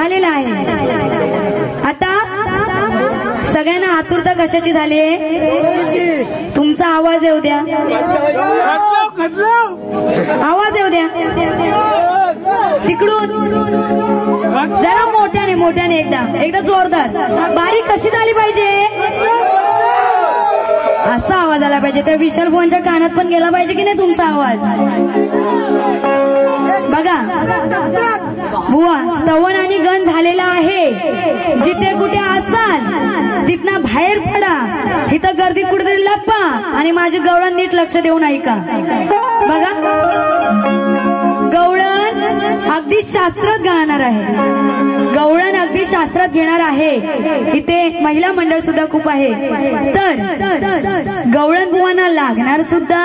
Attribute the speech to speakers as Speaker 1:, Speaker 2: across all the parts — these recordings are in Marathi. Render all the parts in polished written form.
Speaker 1: झालेला आहे। आता सगळ्यांना आतुरता कशाची झाली आहे? तुमचा आवाज येऊ द्या, आवाज येऊ द्या तिकडून जरा मोठ्याने मोठ्याने एकदा जोरदार। बारीक कशी झाली पाहिजे? असा आवाज आला पाहिजे। त्या विशाल फोनच्या कानात पण गेला पाहिजे की नाही तुमचा आवाज? बघा बुवा, स्तवन आणि गण झालेला आहे। जिथे कुठे असाल तिथनं बाहेर पडा, इथं गर्दीत कुठेतरी लपा आणि माझे गवळण नीट लक्ष देऊन ऐका। बघा, गवळण अगदी शास्त्रात गाणार आहे, गवळण अगदी शास्त्रात घेणार आहे। इथे महिला मंडळ सुद्धा खूप आहे, तर गवळण बुवांना लागणार सुद्धा,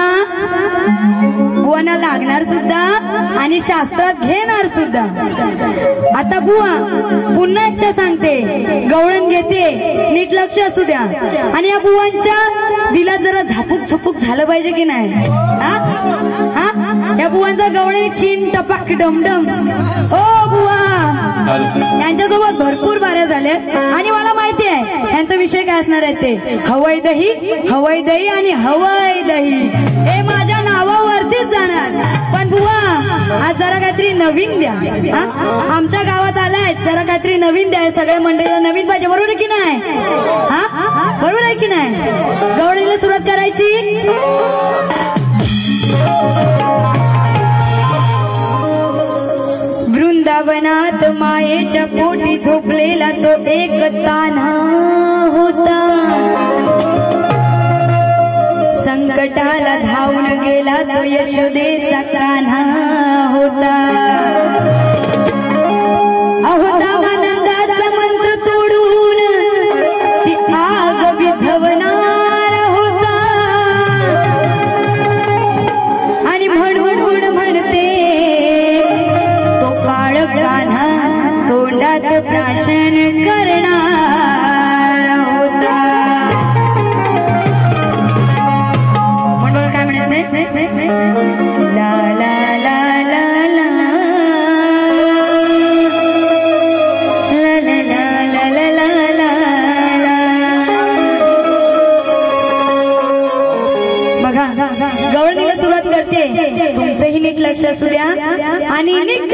Speaker 1: बुवांना लागणार सुद्धा आणि शास्त्रात घेणार सुद्धा। आता बुवा पुन्हा एकदा सांगते, गवळण घेते, नीट लक्ष असू द्या। आणि या बुवांच्या दिला जरा झापूक झुपूक झालं पाहिजे की नाही? या बुवांचा गवळणी चिन टपाक डमडम। ओ बुवा, यांच्यासोबत भरपूर बाऱ्या झाल्या आणि मला माहिती आहे यांचा विषय काय असणार आहे ते हवाई दही, हवाई दही आणि हवाई दही हे माझ्या नावावरतीच जाणार। पण बुवा आज जरा काहीतरी नवीन द्या। आमच्या गावात आलाय, जरा काहीतरी नवीन द्या। सगळ्या मंडळीला नवीन पाहिजे, बरोबर आहे की नाही? बरोबर आहे की नाही? गवळणीला सुरुवात करायची। वृंदावनात मायेच्या पोटी झोपलेला तो एक तान्हा होता, संकटाला धावून गेला तो यशोदेचा कान्हा होता। अहो दामानंदाचा मंत्र तोडून ती आग विझवणार होता आणि म्हणून म्हणते तो काळ कान्हा तोंडात प्राशन करणार होता। म्हणून काय म्हणायचंय? ला ला ला ला ला गवळणीला सुरुवात करते, तुमचंही नीट लक्ष असू द्या। आणि निक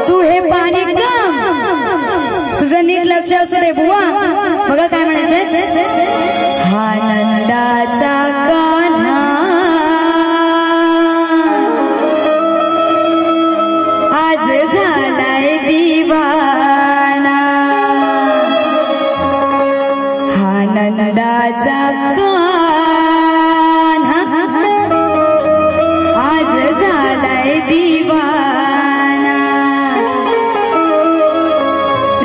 Speaker 1: तू हे पाणी कम, तुझं नीट लक्ष असू दे बुवा। बघा काय म्हणायचंय? हा नंदाचा कान्हा आज झालाय दिवाना, हा नंदाचा दीवाना।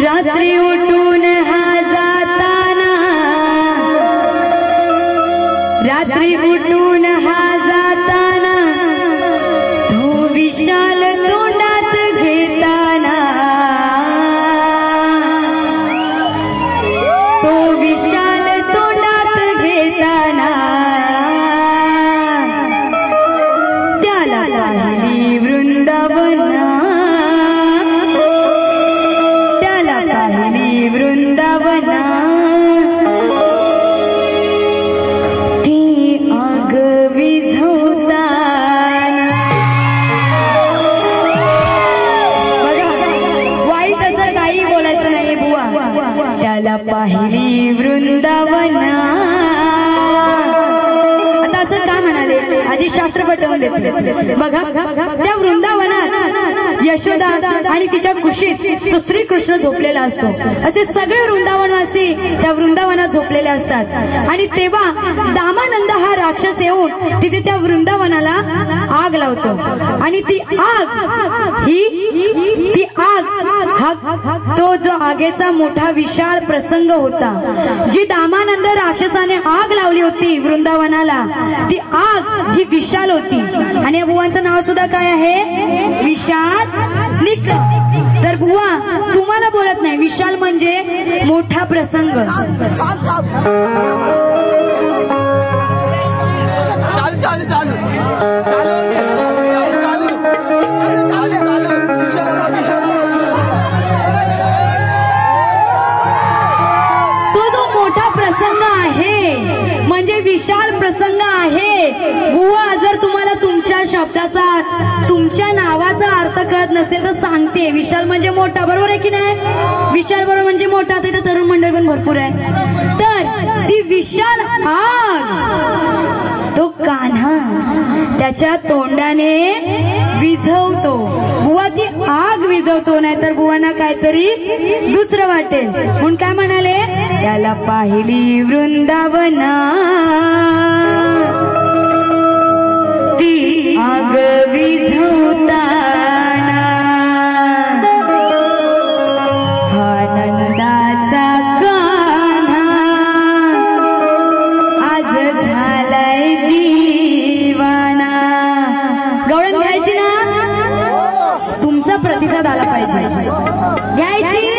Speaker 1: रात्री उठून हा जाताना, रात्री उठून हा जाताना तो विशाल तोंडात घेताना, तो विशाल तोंडात घेताना वृंदावना, त्याला पाहिली वृंदावना, ती आग विझवताना। बघा वाईट असं काही बोलायचं नाही बुवा, त्याला पाहिली वृंदावना। आता असं का म्हणाले? आधी शास्त्र पटवून देते। बघा त्या वृंदावनात यशोदा आणि तिच्या कुशीत तो श्रीकृष्ण झोपलेला असतो। असे सगळे वृंदावनवासी त्या वृंदावनात झोपलेले असतात। आणि तेव्हा दामानंद हा राक्षस येऊन तिथे त्या वृंदावनाला आग लावतो आणि ती आग ती आग हा तो जो आगेचा मोठा विशाल प्रसंग होता। जी दामानंद राक्षसाने आग लावली होती वृंदावनाला, ती आग ही विशाल होती। आणि या बुवांचं नाव सुद्धा काय आहे? विशाल निक। तर बुवा तुम्हाला बोलत नाही, विशाल म्हणजे मोठा प्रसंग। प्रसंग आहे बुवा. जर तुम्हाला तुमच्या शब्दाचा तुमच्या नावाचा अर्थ कळत नसेल तर सांगते. विशाल म्हणजे मोठा, बरोबर आहे की नाही? विशाल बरोबर म्हणजे मोठा. आता इथं तरुण मंडळ पण भरपूर आहे. तर ती विशाल आग तो कान्हा त्याच्या तोंडाने विझवतो. बुवा ती आग विझवतो, नाहीतर बुवांना काहीतरी दुसरं वाटेल. म्हणून काय म्हणाले, त्याला पाहिली वृंदावना ती आग विझवताना आनंदाचा कान्हा आज झालाय दिवाना. गवळण घ्यायची ना? तुमचा प्रतिसाद आला पाहिजे. घ्यायची?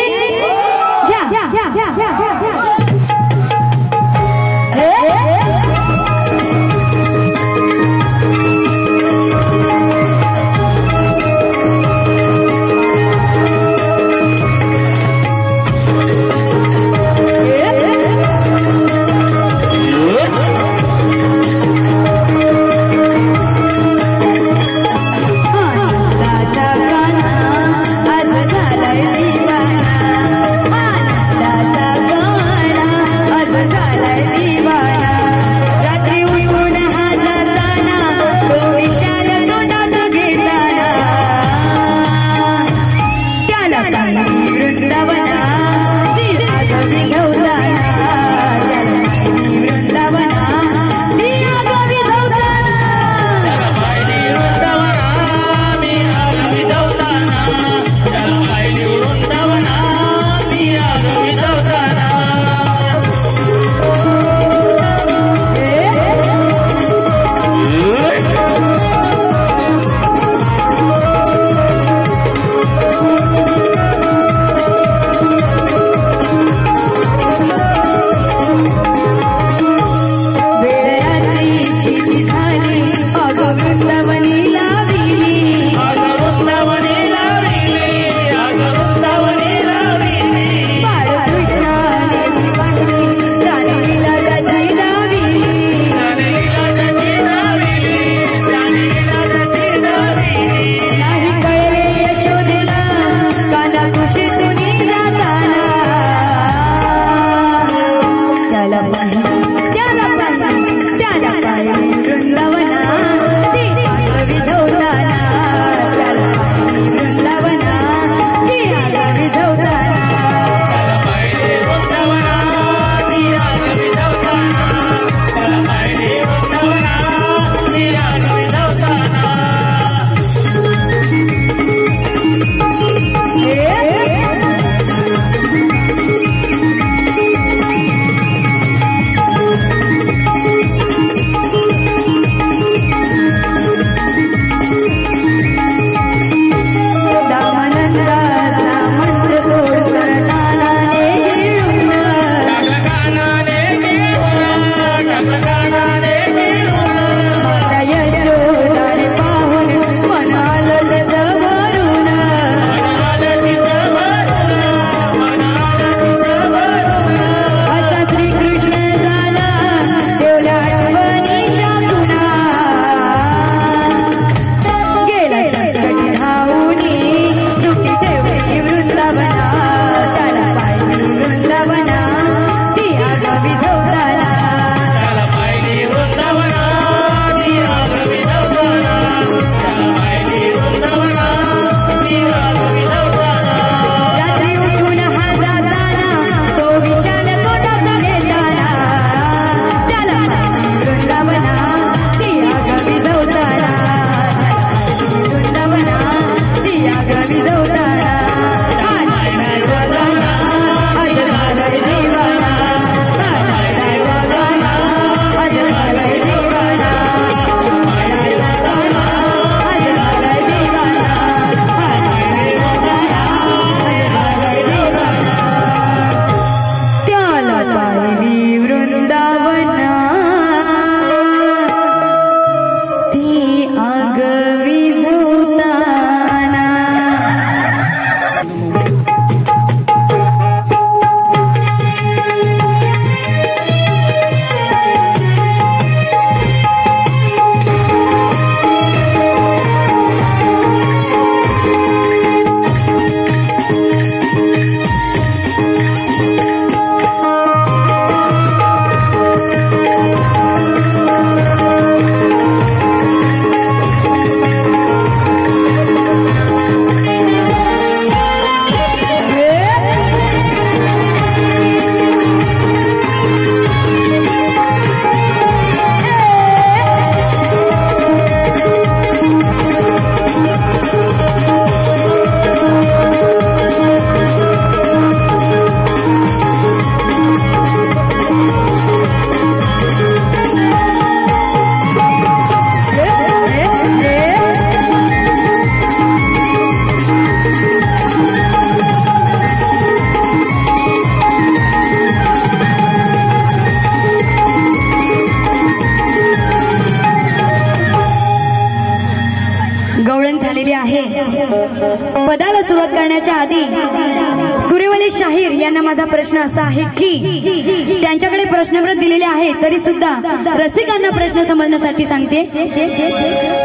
Speaker 1: तुरेवाले शाहीर यांना माझा प्रश्न असा आहे की त्यांच्याकडे प्रश्नपत्र दिलेले आहे तरी सुद्धा रसिकांना प्रश्न समजण्यासाठी सांगते।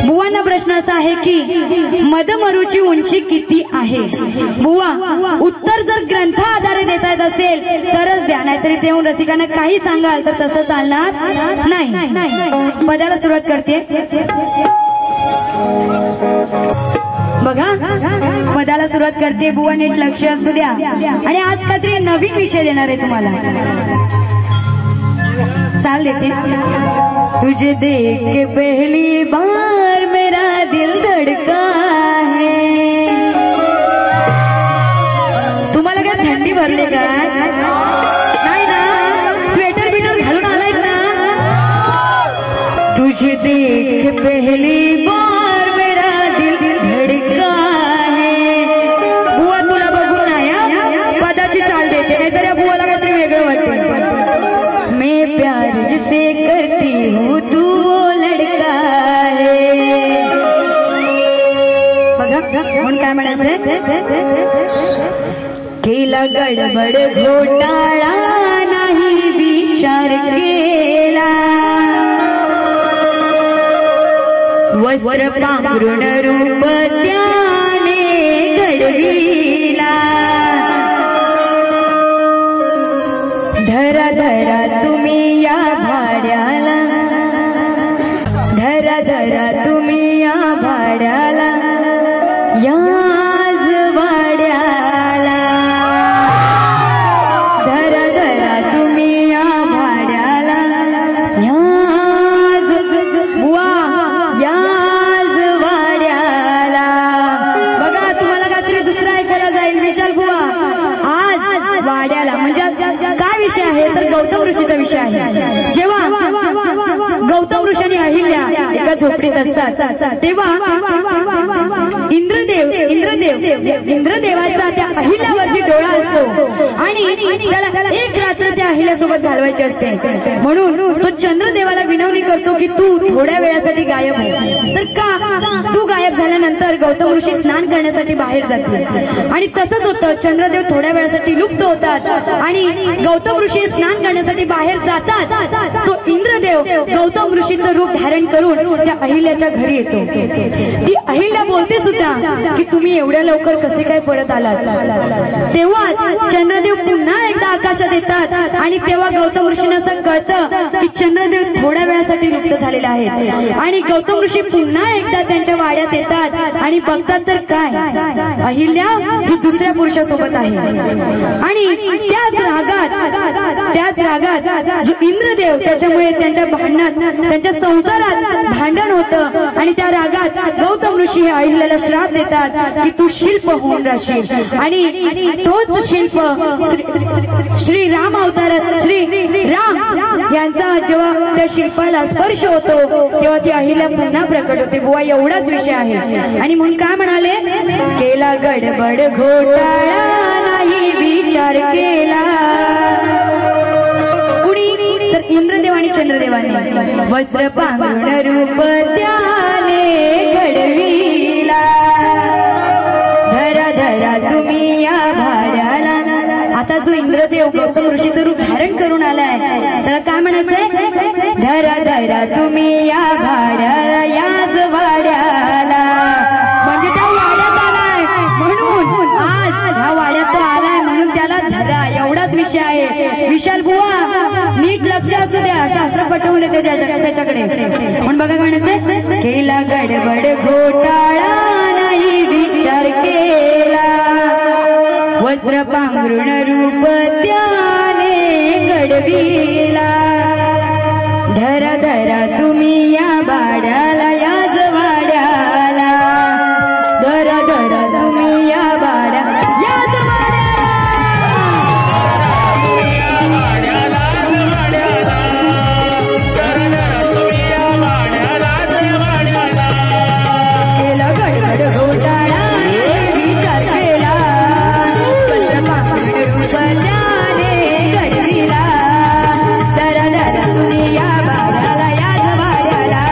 Speaker 1: बुवांना प्रश्न असा आहे की मदमरूची उंची किती आहे? बुवा उत्तर जर ग्रंथ आधारे देता येत असेल तरच द्या, नाहीतरी देऊन रसिकांना काही सांगाल तर तसं चालणार नाही। पदाला सुरुवात करते बघा, पदाला सुरुवात करते। बुवा नीट लक्ष असू द्या आणि आज काहीतरी नवीन विषय देणार आहे तुम्हाला। चाल देते। तुझे देख के पहली बार मेरा दिल धड़का है। तुम्हाला काय थंडी भरले का? नाही ना? स्वेटर बिटर घालून आलाय ना? तुझे देख के पहली बार मेरा दिल धड़का है। बुवा तुला बघून नाही पदाची चाल देते, नाहीतर या बुवाला काहीतरी वेगळं वाटतं। मैं प्यार जिसे करती हूँ तू वो लड़का है। बघा म्हणून काय म्हणायचंय? केला गडबड घोटाळा नाही विचार केला, वस्त्र पांघरून रूप त्याने घडविला। धरा धरा तुम्ही या भाड्याला, धरा धरा तुम्ही या भाड्याला, याच वाड्याला। धरा धरा तुम्ही या भाड्याला, याच बुवा याच वाड्याला। बघा तुम्हाला काहीतरी दुसरा ऐकायला जाईल विशाल बुवा। आज वाड्याला म्हणजे काय विषय आहे तर गौतम ऋषीचा विषय आहे। जेव्हा गौतम ऋषी आणि अहिल्या एका झोपडीत असतात तेव्हा इंद्रदेवाचा त्या अहिल्यावरती डोळा असतो आणि त्याला एक रात्र त्या अहिल्यासोबत घालवायची असते। म्हणून तो चंद्रदेवाला विनवणी करतो की तू थोड्या वेळासाठी गायब हो। तर का? तू गायब झाल्यानंतर गौतम ऋषी स्नान करण्यासाठी बाहेर जाते आणि तसंच होतं। चंद्रदेव थोड्या वेळासाठी लुप्त होतात आणि गौतम ऋषी स्नान करण्यासाठी बाहेर जातात। तो इंद्रदेव गौतम ऋषीचं रूप धारण करून त्या अहिल्याच्या घरी येतो। ती अहिल्या बोलते सुद्धा की तुम्ही एवढ्या लवकर कसे काय परत आलात? तेव्हाच चंद्रदेव पुन्हा एकदा आकाशात येतात आणि तेव्हा गौतम ऋषींना असं कळतं की चंद्रदेव थोड्या वेळासाठी लुप्त झालेले आहेत आणि गौतम ऋषी पुन्हा एकदा त्यांच्या वाड्यात येतात आणि बघतात तर काय अहिल्या ही दुसऱ्या पुरुषासोबत आहे। आणि त्याच रागात जो इंद्रदेव त्याच्यामुळे त्यांच्या भांडणात त्यांच्या संसारात भांडण होतं आणि त्या रागात गौतम ऋषी हे अहिल्याला श्राप देतात की तू शिल्प होऊन राहशील। आणि तोच शिल्प श्री राम अवतारात श्री राम यांचा जेव्हा त्या शिल्पाला स्पर्श होतो तेव्हा ती अहिल्या पुन्हा प्रकट होते। बुवा एवढाच विषय आहे। आणि म्हणून काय म्हणाले? केला गडबड घोटाळा नाही विचार केला। कुणी तर इंद्रदेव आणि चंद्रदेवाने वस्त्र पांघरून रूप त्याने घडविला। धरा धरा तुम्ही या भाड्याला। आता जो इंद्रदेव गौतम ऋषीचं रूप धारण करून आलाय त्याला काय म्हणायचंय? धरा धरा तुम्ही या भाड्याला, याच वाड्याला। म्हणजे त्या वाड्यात आलाय म्हणून आज ह्या वाड्यात तो आलाय म्हणून त्याला धरा, एवढाच विषय आहे। विशाल बुवा नीट लक्ष असू द्या, शास्त्र पटवून येते त्याच्याकडे। म्हणून बघा म्हणायचंय केला गडबड घोटाळा नाही विचार केला, वस्त्र पांघरून रूप त्याने घडविला। धरा धरा तुम्ही या भाड्याला, याच वाड्याला। धरा धरा तुम्ही या भाड्या, याच केला गडबड घोटाळा विचार केला, वस्त्र पांघरून रूप त्याने घडविला। धरा धरा तुम्ही या भाड्याला, याच वाड्याला।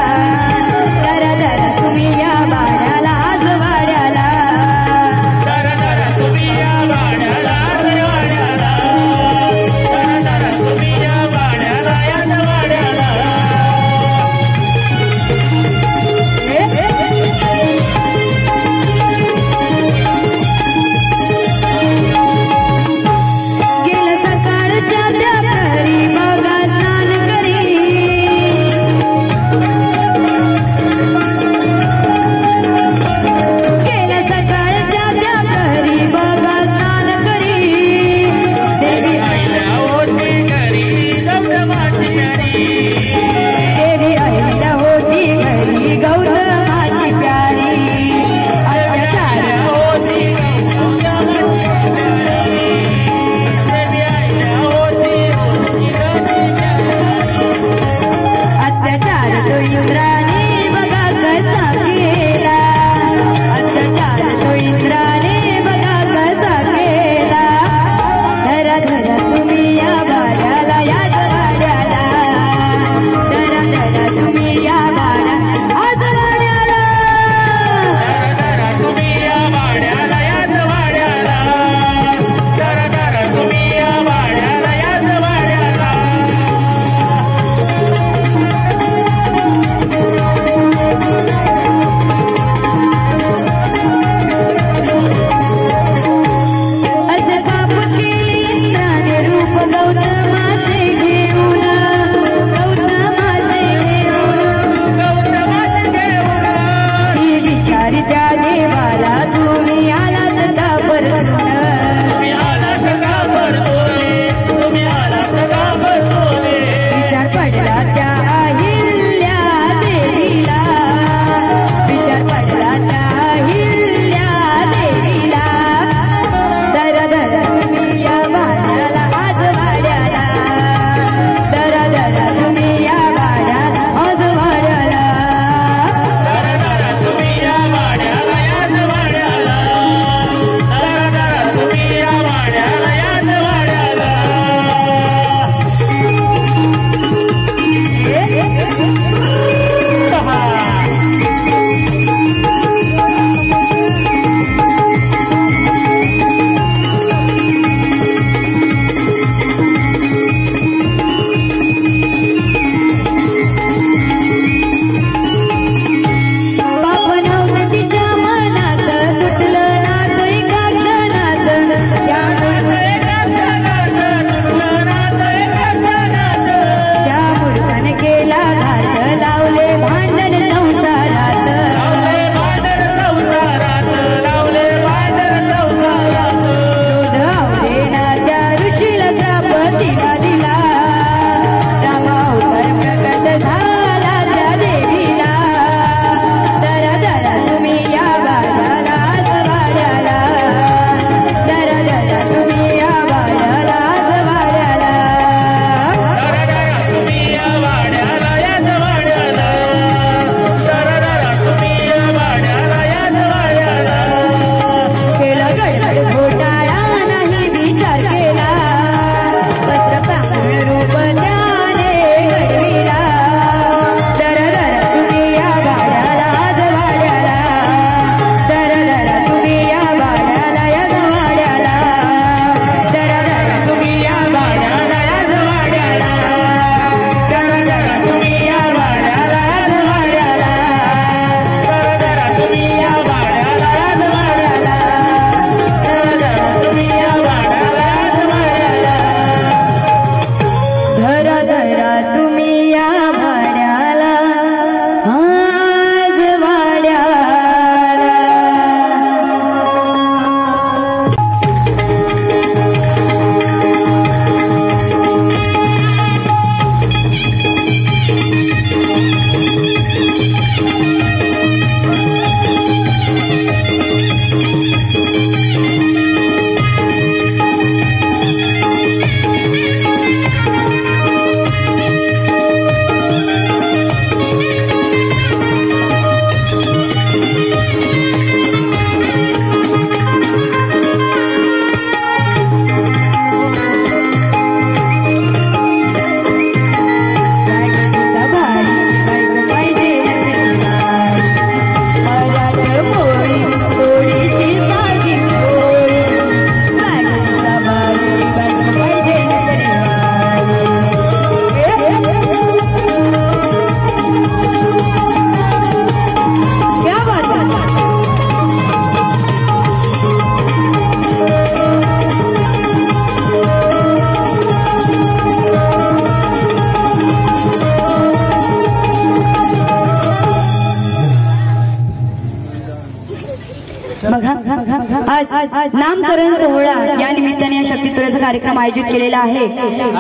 Speaker 1: आज नामकरण सोहळा या निमित्ताने या शक्तितुऱ्याचा कार्यक्रम आयोजित केलेला आहे।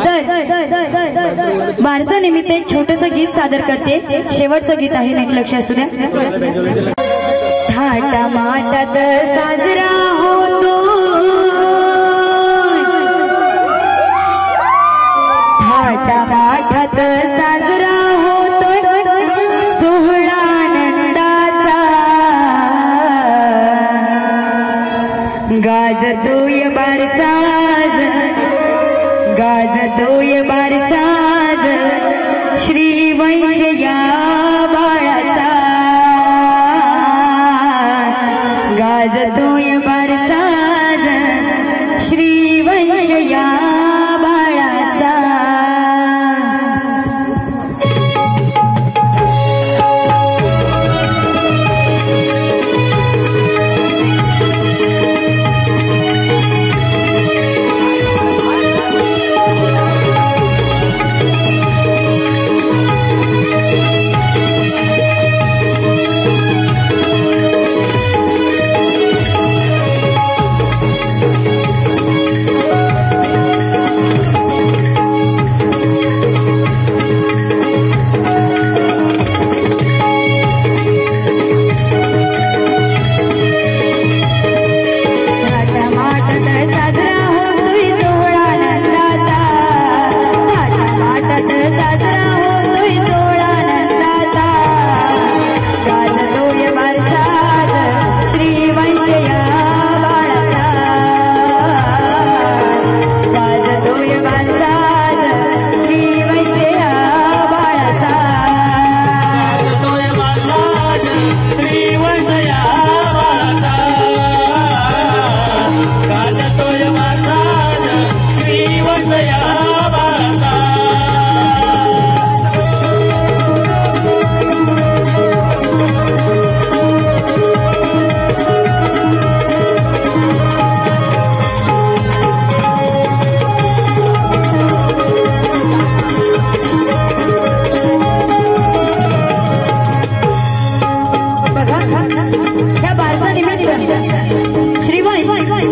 Speaker 1: तर बारसा निमित्त एक छोटंसं गीत सादर करते। शेवटचं गीत आहे, नीट लक्ष असू द्या। थाटा माटात साजरा होतो, थाटा माटात साजरा होतो सोहळा आनंदाचा, गाजतोय बारसाज, गाजतोय बारसाज श्रीवंश या बाळाचा, गाजतोय बारसाज श्रीवंश या बाळाचा।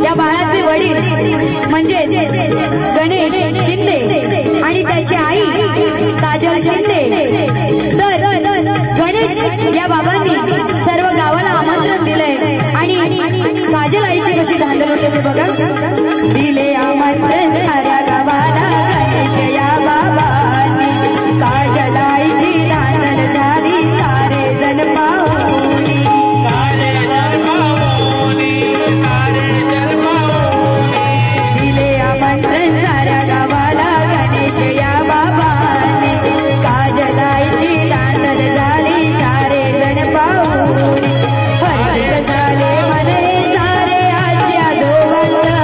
Speaker 1: या बाळाचे वडील म्हणजे गणेश शिंदे आणि त्याची आई काजल शिंदे। तर गणेश या बाबांनी सर्व गावाला आमंत्रण दिलंय आणि काजल आईची कशी धांदल होते ते बघा। दिले आमंत्रण साऱ्या गावाला गणेश या बाबांनी, काजल आईची धांदल झाली सारे जण पाहुणी, सारे जण पाहुणी, सारे जण पाहुणी। दिले आमंत्रण साऱ्या गावाला गणेश या बाबांनी, काजल आईची धांदल झाली सारे जण पाहुणी। हर्षित झाले मने सारे आज्ञा दोघांचा,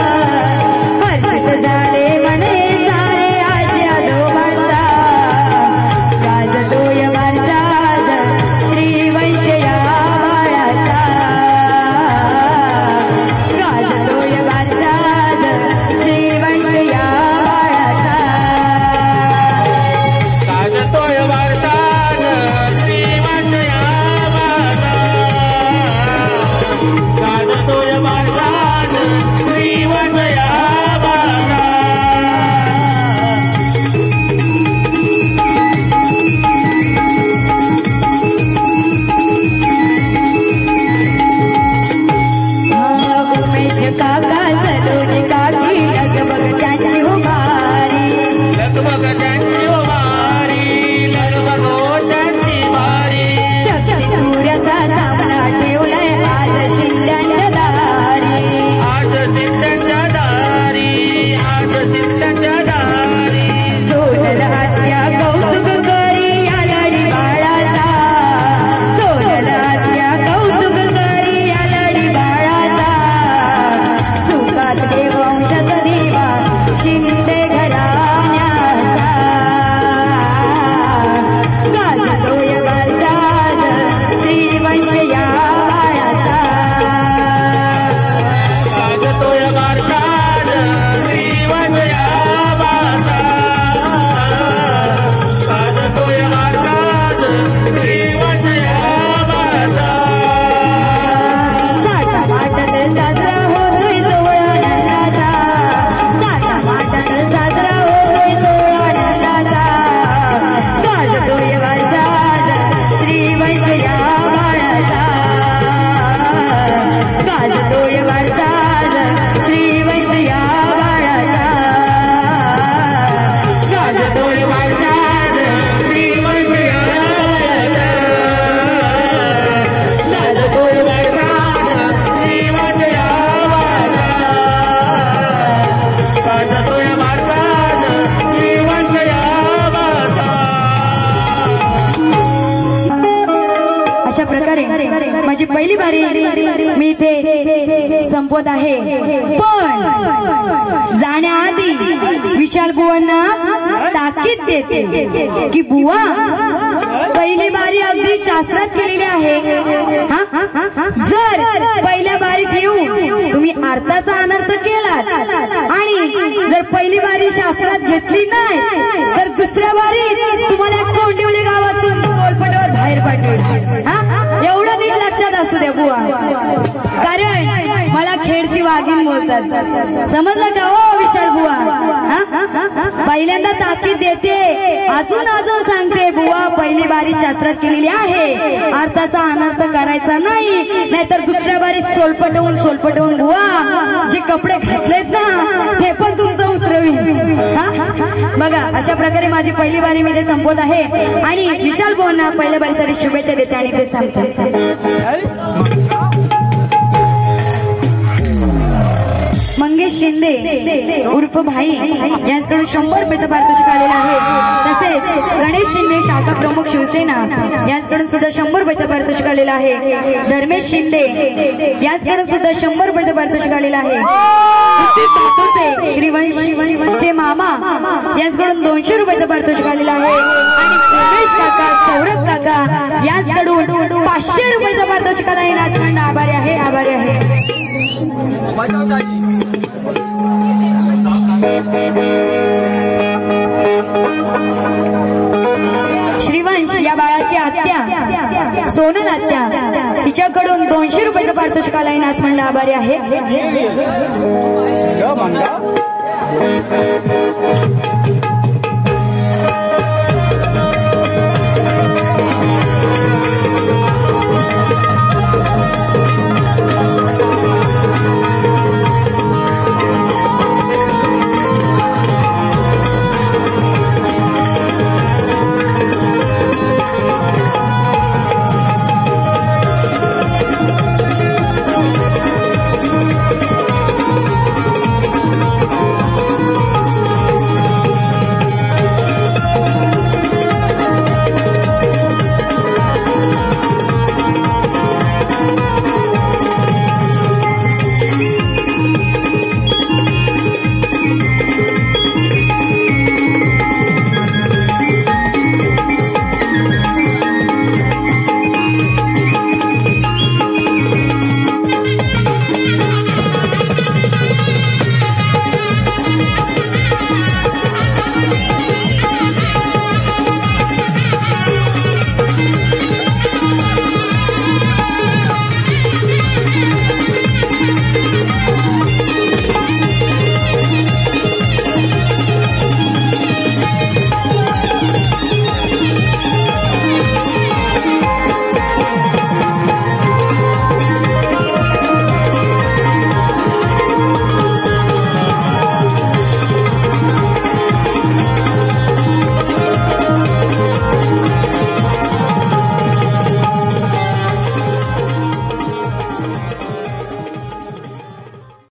Speaker 1: पहिली बारी मी इथे संपवत आहे, पण जाण्याआधी विशाल बुवांना ताकीद देते की बुवा पहिली बारी अगदी शास्त्रात केलेली आहे। जर पहिल्या बारीत येऊन तुम्ही अर्थाचा अनर्थ केलात आणि जर पहिली बारी शास्त्रात घेतली नाही तर दुसऱ्या बारीत तुम्हाला कोंडिवली गावातून सोलपटावर बाहेर पाठवेल। एवढं नीट लक्षात असू द्या बुवा, कारण मला खेडची वाघीण बोलतात, समजलं का हो विशाल बुवा? पहिल्यांदा ताकीद देते, अजून अजून सांगते बुवा पहिली बारी शास्त्रात केलेली आहे, अर्थाचा अनर्थ करायचा नाही, नाहीतर दुसऱ्या बारी सोलपटवून बुवा जे कपडे घातलेत ना ते पण तुमचं उतरवील। बघा अशा प्रकारे माझी पहिली बारी मी ते संपवत आहे आणि विशाल बुवांना पहिल्या बारीसाठी शुभेच्छा देते आणि ते सांगतात। मंगेश शिंदे उर्फ भाई यांच्याकडून 100 रुपयाचा पारितोषिक आलेला आहे। तसेच गणेश शिंदे शाखा प्रमुख शिवसेना यांच्याकडून सुद्धा 100 रुपयाचा पारितोषिक आलेला आहे। धर्मेश शिंदे यांच्याकडून सुद्धा 100 रुपयाचा पारितोषिक आलेला आहे। श्रीवंशचे मामा यांच्याकडून 200 रुपयाचा पारितोषिक आलेला आहे आणि उमेश काका सौरभ काका यांच्याकडून 500 रुपयाचा पारितोषिक आला आहे। नाचखंड आभारी आहे, आभारी आहे। श्रीवंश या बाळाची आत्या सोनल आत्या तिच्याकडून 200 रुपयाचा पारितोषिक आला आहे। नाचमंड आभारी आहे।